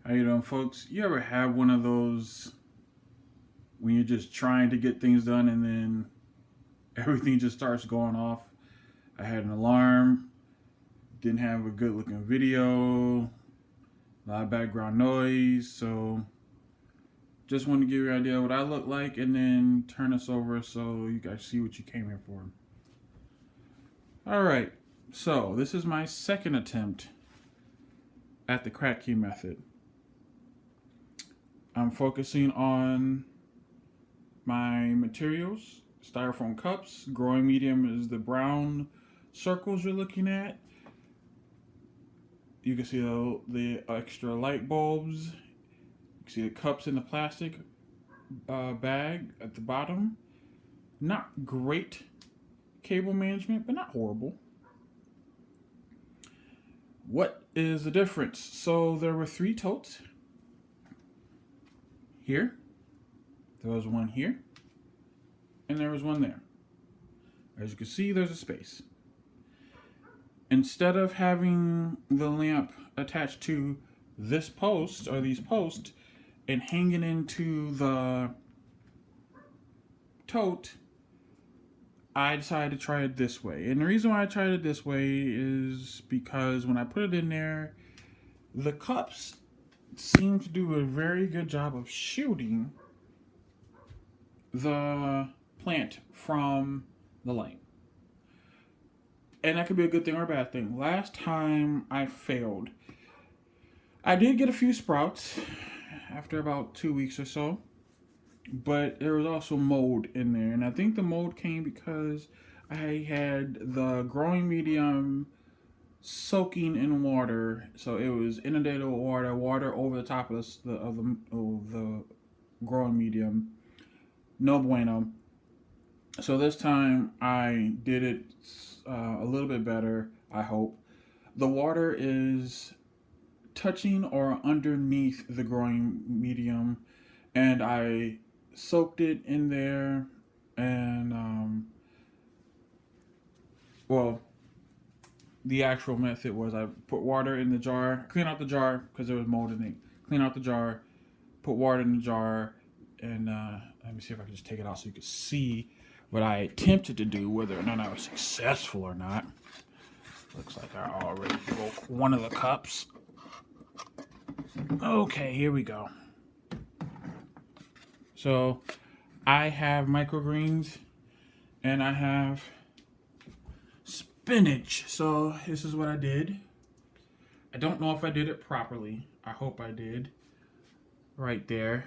How you doing, folks? You ever have one of those when you're just trying to get things done and then everything just starts going off? I had an alarm, didn't have a good looking video, a lot of background noise, so just want to give you an idea of what I look like and then turn this over so you guys see what you came here for. Alright, so this is my second attempt at the kratky method. I'm focusing on my materials, styrofoam cups. Growing medium is the brown circles you're looking at. You can see the extra light bulbs. You can see the cups in the plastic bag at the bottom. Not great cable management, but not horrible. What is the difference? So there were 3 totes. Here, there was one here, and there was one there. As you can see, there's a space. Instead of having the lamp attached to this post or these posts and hanging into the tote, I decided to try it this way. And the reason why I tried it this way is because when I put it in there, the cups seem to do a very good job of shielding the plant from the light. And that could be a good thing or a bad thing. Last time I failed. I did get a few sprouts after about 2 weeks or so, but there was also mold in there. And I think the mold came because I had the growing medium soaking in water, so it was inundated with water over the top of the growing medium. No bueno. So this time I did it a little bit better, I hope. The water is touching or underneath the growing medium, and I soaked it in there, and the actual method was I put water in the jar, clean out the jar because there was mold in it. Clean out the jar, put water in the jar, and let me see if I can just take it out so you can see what I attempted to do, whether or not I was successful or not. Looks like I already broke one of the cups. Okay, here we go. So I have microgreens and I have spinach. So this is what I did. I don't know if I did it properly. I hope I did. Right there.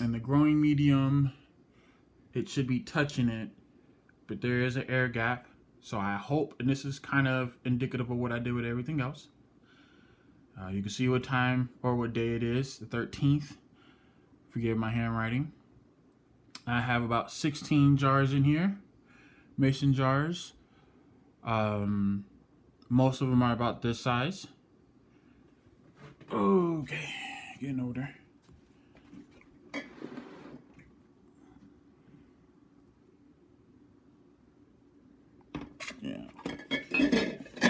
And the growing medium, it should be touching it, but there is an air gap. So I hope, and this is kind of indicative of what I did with everything else. You can see what time or what day it is, the 13th. Forgive my handwriting. I have about 16 jars in here. Mason jars. Most of them are about this size. Okay, getting older. Yeah.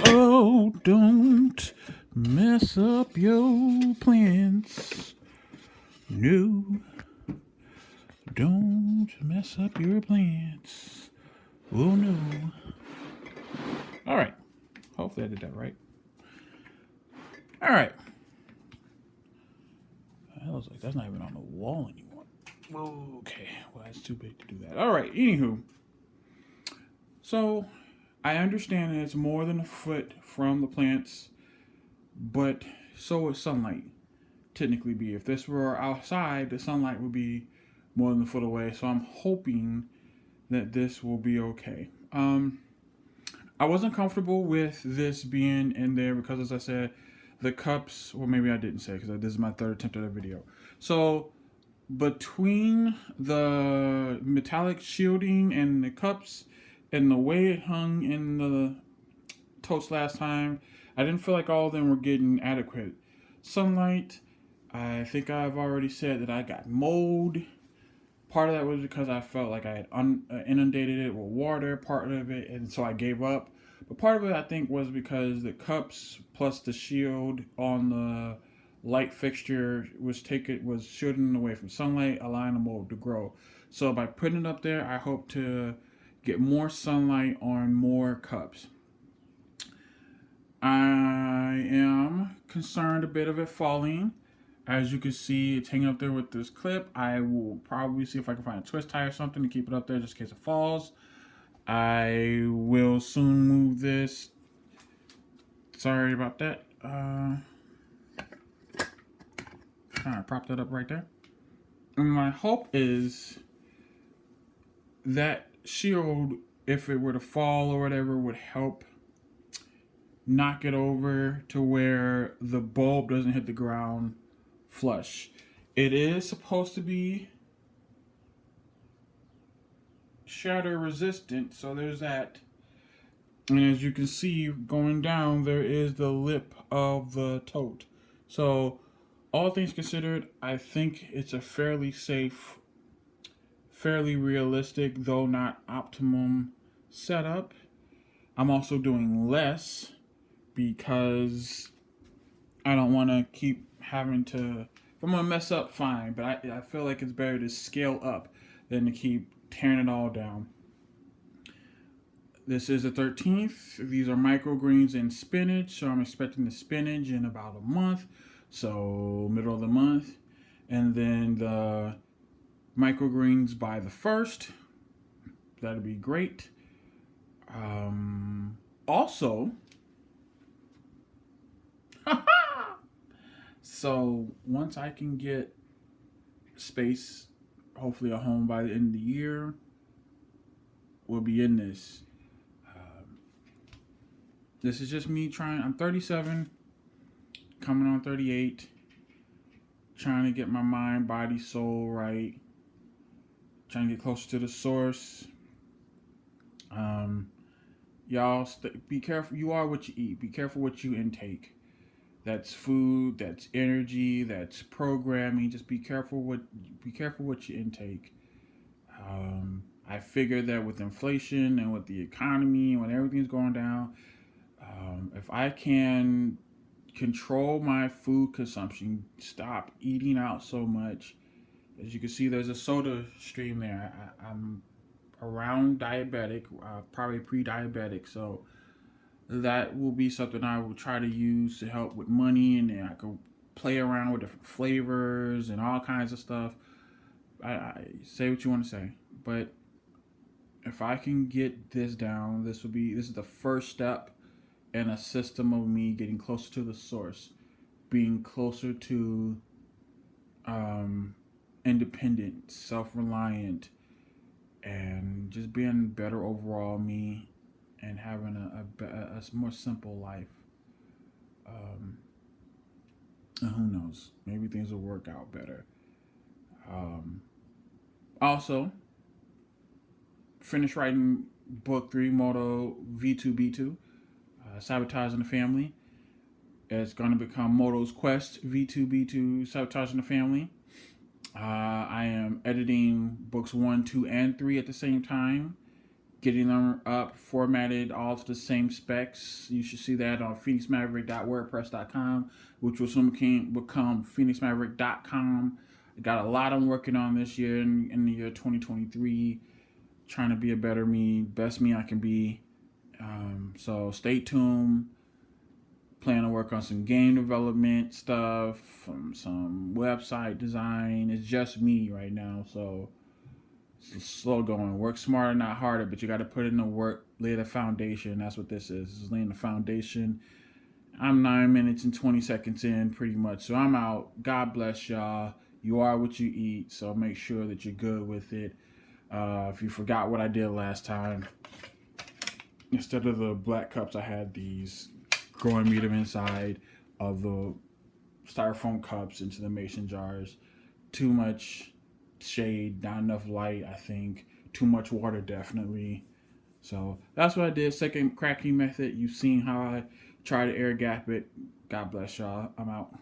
Oh, don't mess up your plants. No. Don't mess up your plants. Oh no. Alright. Hopefully I did that right. Alright. I was like, that's not even on the wall anymore. Okay. Well, that's too big to do that. Alright. Anywho. So, I understand that it's more than a foot from the plants, but so would sunlight technically be. If this were outside, the sunlight would be more than a foot away. So I'm hoping that this will be okay. I wasn't comfortable with this being in there because, as I said, the cups, well, maybe I didn't say because this is my third attempt at a video. So between the metallic shielding and the cups and the way it hung in the totes last time, I didn't feel like all of them were getting adequate sunlight. I think I've already said that I got mold. Part of that was because I felt like I had inundated it with water, part of it, and so I gave up. But part of it, I think, was because the cups plus the shield on the light fixture was shielding away from sunlight, allowing the mold to grow. So by putting it up there, I hope to get more sunlight on more cups. I am concerned a bit of it falling. As you can see, it's hanging up there with this clip. I will probably see if I can find a twist tie or something to keep it up there just in case it falls. I will soon move this. Sorry about that. Trying to prop that up right there. And my hope is that shield, if it were to fall or whatever, would help knock it over to where the bulb doesn't hit the ground flush. It is supposed to be shatter resistant, so there's that. And as you can see going down, there is the lip of the tote. So all things considered, I think it's a fairly safe, fairly realistic, though not optimum setup. I'm also doing less because I don't want to keep having to, if I'm going to mess up, fine, but I feel like it's better to scale up than to keep tearing it all down. This is the 13th. These are microgreens and spinach, so I'm expecting the spinach in about a month, so middle of the month. And then the microgreens by the 1st. That'd be great. Also, so once I can get space, hopefully a home by the end of the year, we'll be in this. This is just me trying. I'm 37, coming on 38, trying to get my mind, body, soul right, trying to get closer to the source. Y'all, be careful. You are what you eat. Be careful what you intake. That's food. That's energy. That's programming. Just be careful what you intake. I figure that with inflation and with the economy and when everything's going down, if I can control my food consumption, stop eating out so much. As you can see, there's a soda stream there. I'm around diabetic, probably pre-diabetic, so that will be something I will try to use to help with money, and then I can play around with different flavors and all kinds of stuff. I say what you want to say, but if I can get this down, this is the first step in a system of me getting closer to the source, being closer to independent, self-reliant, and just being better overall me, and having a more simple life. And who knows? Maybe things will work out better. Also, finished writing book 3, Moto V2B2, Sabotaging the Family. It's going to become Moto's Quest V2B2, Sabotaging the Family. I am editing books 1, 2, and 3 at the same time, getting them up, formatted, all to the same specs. You should see that on PHOENIXMAVERICK.wordpress.com, which will soon become PHOENIXMAVERICK.com. I got a lot I'm working on this year in the year 2023, trying to be a better me, best me I can be. So stay tuned. Plan to work on some game development stuff, some website design. It's just me right now, so it's slow going. Work smarter, not harder, but you got to put in the work, lay the foundation. That's what this is. This is laying the foundation. I'm 9 minutes and 20 seconds in, pretty much, so I'm out. God bless y'all. You are what you eat, so make sure that you're good with it. If you forgot what I did last time, instead of the black cups, I had these growing medium inside of the styrofoam cups into the mason jars. Too much shade, not enough light, I think. Too much water, definitely. So that's what I did. Second kratky method. You've seen how I try to air gap it. God bless y'all. I'm out.